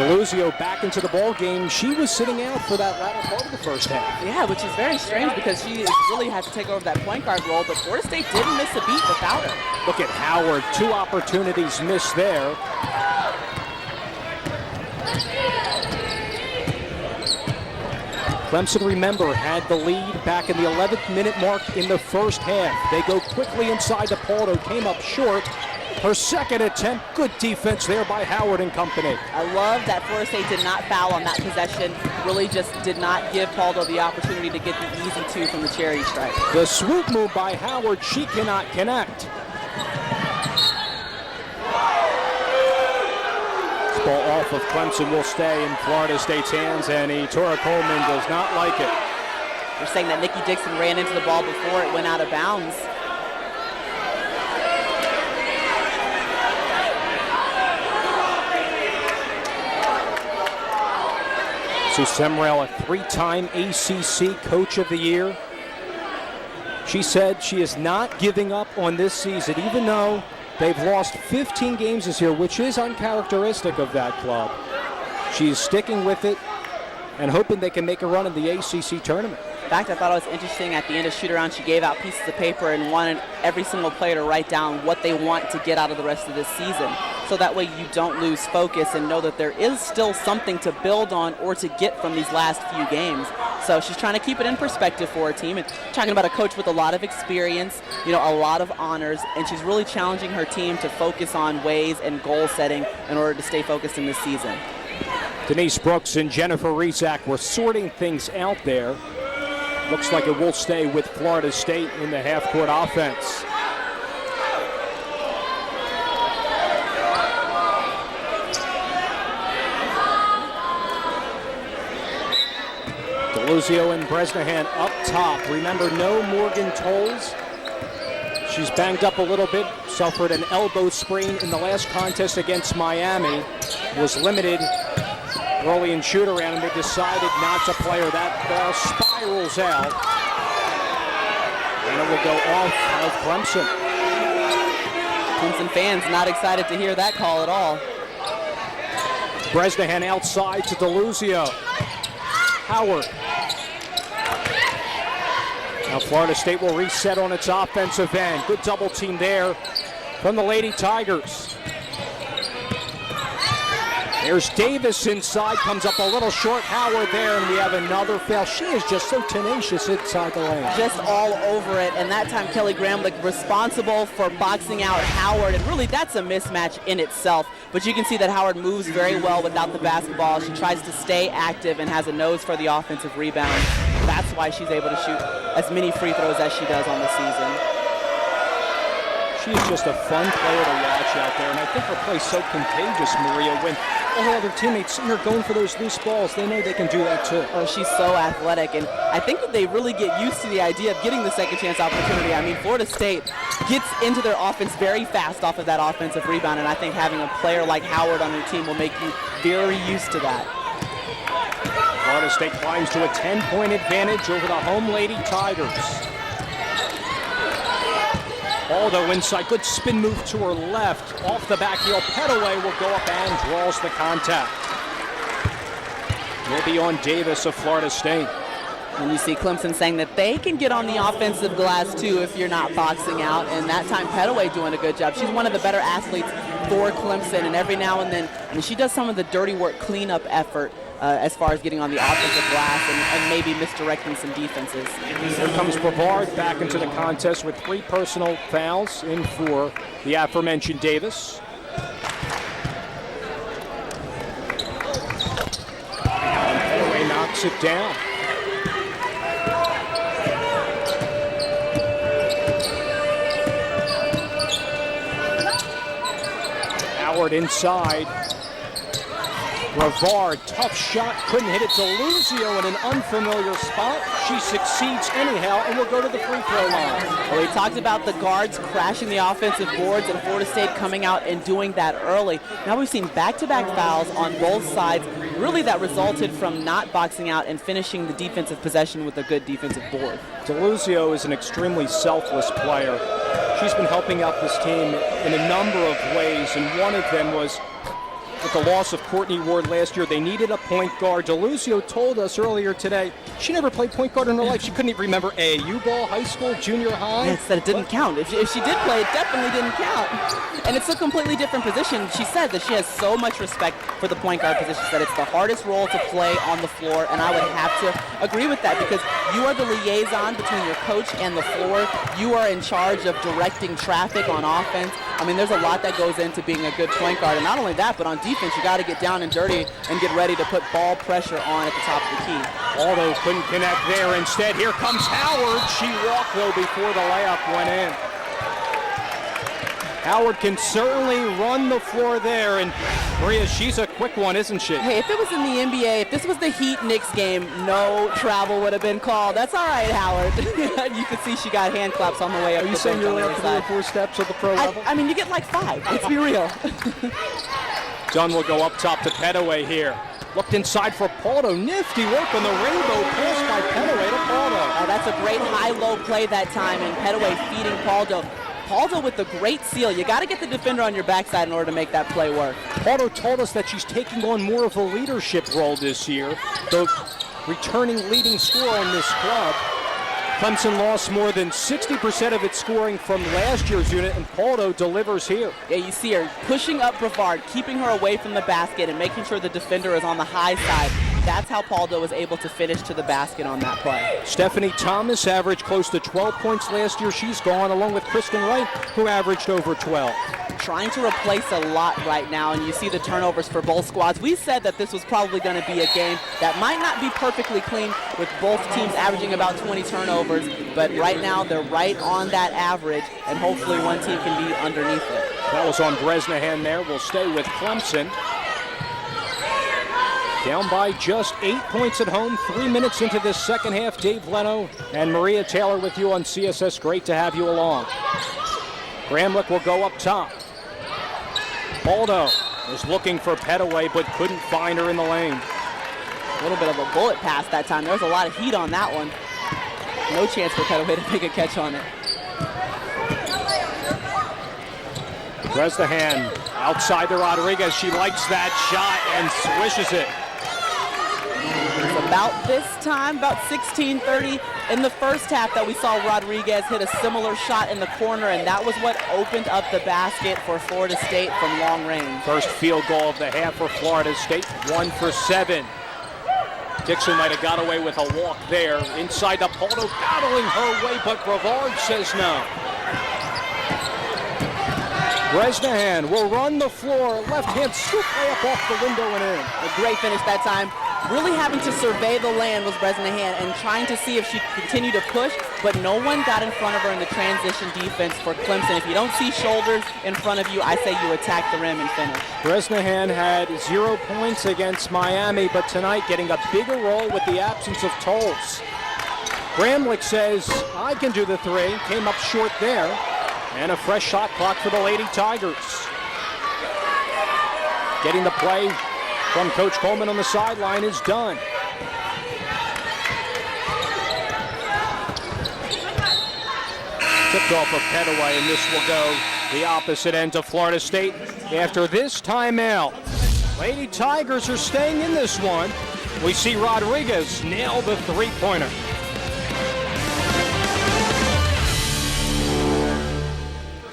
Deluzio back into the ball game. She was sitting out for that latter part of the first half. Yeah, which is very strange because she really had to take over that point guard role, but Florida State didn't miss a beat without her. Look at Howard, 2 opportunities missed there. Clemson, remember, had the lead back in the 11th minute mark in the first half. They go quickly inside to Paldo, came up short. Her second attempt, good defense there by Howard and company. I love that Florida State did not foul on that possession, really just did not give Paldo the opportunity to get the easy 2 from the charity stripe. The swoop move by Howard, she cannot connect. This ball off of Clemson will stay in Florida State's hands, and Tora Coleman does not like it. They're saying that Nikki Dixon ran into the ball before it went out of bounds. Sue Semrell, a 3-time ACC Coach of the Year. She said she is not giving up on this season, even though they've lost 15 games this year, which is uncharacteristic of that club. She's sticking with it and hoping they can make a run in the ACC tournament. In fact, I thought it was interesting at the end of shoot-around, she gave out pieces of paper and wanted every single player to write down what they want to get out of the rest of this season. So that way you don't lose focus and know that there is still something to build on or to get from these last few games. So she's trying to keep it in perspective for her team and talking about a coach with a lot of experience, you know, a lot of honors, and she's really challenging her team to focus on ways and goal setting in order to stay focused in this season. Denise Brooks and Jennifer Rezac were sorting things out there. Looks like it will stay with Florida State in the half-court offense. Deluzio and Bresnahan up top. Remember, no Morgan Tolles. She's banged up a little bit, suffered an elbow sprain in the last contest against Miami, was limited early in shoot-around, and they decided not to play her. That ball spirals out, and it will go off of Clemson. Clemson fans not excited to hear that call at all. Bresnahan outside to Deluzio. Howard. Now Florida State will reset on its offensive end. Good double team there from the Lady Tigers. There's Davis inside, comes up a little short. Howard there, and we have another foul. She is just so tenacious inside the lane. Just all over it, and that time Kelly Gramlich responsible for boxing out Howard, and really that's a mismatch in itself. But you can see that Howard moves very well without the basketball. She tries to stay active and has a nose for the offensive rebound. That's why she's able to shoot as many free throws as she does on the season. She is just a fun player to watch out there, and I think her play is so contagious, Maria, when all her other teammates see her going for those loose balls. They know they can do that too. Oh, she's so athletic, and I think that they really get used to the idea of getting the second chance opportunity. I mean, Florida State gets into their offense very fast off of that offensive rebound, and I think having a player like Howard on your team will make you very used to that. Florida State climbs to a 10-point advantage over the home Lady Tigers. Aldo inside, good spin move to her left. Off the back heel, Petaway will go up and draws the contact. Will be on Davis of Florida State. And you see Clemson saying that they can get on the offensive glass too if you're not boxing out, and that time Petaway doing a good job. She's one of the better athletes for Clemson, and every now and then, I mean, she does some of the dirty work cleanup effort as far as getting on the offensive glass and maybe misdirecting some defenses. Here comes Brevard back into the contest with 3 personal fouls in for the aforementioned Davis. And Petaway knocks it down. Howard inside. Brevard, tough shot, couldn't hit it. Deluzio in an unfamiliar spot. She succeeds anyhow and will go to the free throw line. Well, we talked about the guards crashing the offensive boards and Florida State coming out and doing that early. Now we've seen back-to-back fouls on both sides. Really that resulted from not boxing out and finishing the defensive possession with a good defensive board. Deluzio is an extremely selfless player. She's been helping out this team in a number of ways, and one of them was with the loss of Courtney Ward last year. They needed a point guard. DeLucio told us earlier today she never played point guard in her life. She couldn't even remember AAU ball, high school, junior high. Yes, that it didn't count. If she did play, it definitely didn't count. And it's a completely different position. She said that she has so much respect for the point guard position. She said it's the hardest role to play on the floor, and I would have to agree with that because you are the liaison between your coach and the floor. You are in charge of directing traffic on offense. I mean, there's a lot that goes into being a good point guard, and not only that, but on defense, you got to get down and dirty and get ready to put ball pressure on at the top of the key. Although couldn't connect there. Instead, here comes Howard. She walked, though, before the layup went in. Howard can certainly run the floor there, and Maria, she's a quick one, isn't she? Hey, if it was in the NBA, if this was the Heat-Knicks game, no travel would have been called. That's all right, Howard. You could see she got hand claps on the way up. Are you saying you're like 3 or 4 steps at the pro level? I mean, you get like 5. Let's be real. Dunn will go up top to Petaway here. Looked inside for Paldo. Nifty work on the rainbow pass by Petaway to Paldo. Oh, that's a great high-low play that time, and Petaway feeding Paldo. Paldo with the great seal. You got to get the defender on your backside in order to make that play work. Paldo told us that she's taking on more of a leadership role this year, the returning leading scorer in this club. Clemson lost more than 60% of its scoring from last year's unit, and Paldo delivers here. Yeah, you see her pushing up Brevard, keeping her away from the basket, and making sure the defender is on the high side. That's how Paldo was able to finish to the basket on that play. Stephanie Thomas averaged close to 12 points last year. She's gone, along with Kristen Wright, who averaged over 12. Trying to replace a lot right now, and you see the turnovers for both squads. We said that this was probably going to be a game that might not be perfectly clean, with both teams averaging about 20 turnovers, but right now they're right on that average, and hopefully one team can be underneath it. That was on Bresnahan there. We'll stay with Clemson. Down by just 8 points at home, 3 minutes into this second half. Dave Leno and Maria Taylor with you on CSS. Great to have you along. Gramlich will go up top. Paldo was looking for Petaway, but couldn't find her in the lane. A little bit of a bullet pass that time. There was a lot of heat on that one. No chance for Petaway to make a catch on it. Bresnahan outside to Rodriguez. She likes that shot and swishes it. It's about this time, about 16:30 in the first half, that we saw Rodriguez hit a similar shot in the corner, and that was what opened up the basket for Florida State from long range. First field goal of the half for Florida State, 1 for 7. Dixon might have got away with a walk there. Inside the Paldo, battling her way, but Brevard says no. Bresnahan will run the floor. Left-hand scoop layup off the window and in. A great finish that time. Really having to survey the land was Bresnahan and trying to see if she could continue to push, but no one got in front of her in the transition defense for Clemson. If you don't see shoulders in front of you, I say you attack the rim and finish. Bresnahan had 0 points against Miami, but tonight getting a bigger role with the absence of Tolles. Gramlich says, I can do the 3. Came up short there. And a fresh shot clock for the Lady Tigers. Getting the play from Coach Coleman on the sideline is done. Tipped off of Petaway, and this will go the opposite end to Florida State after this timeout. Lady Tigers are staying in this one. We see Rodriguez nail the 3-pointer.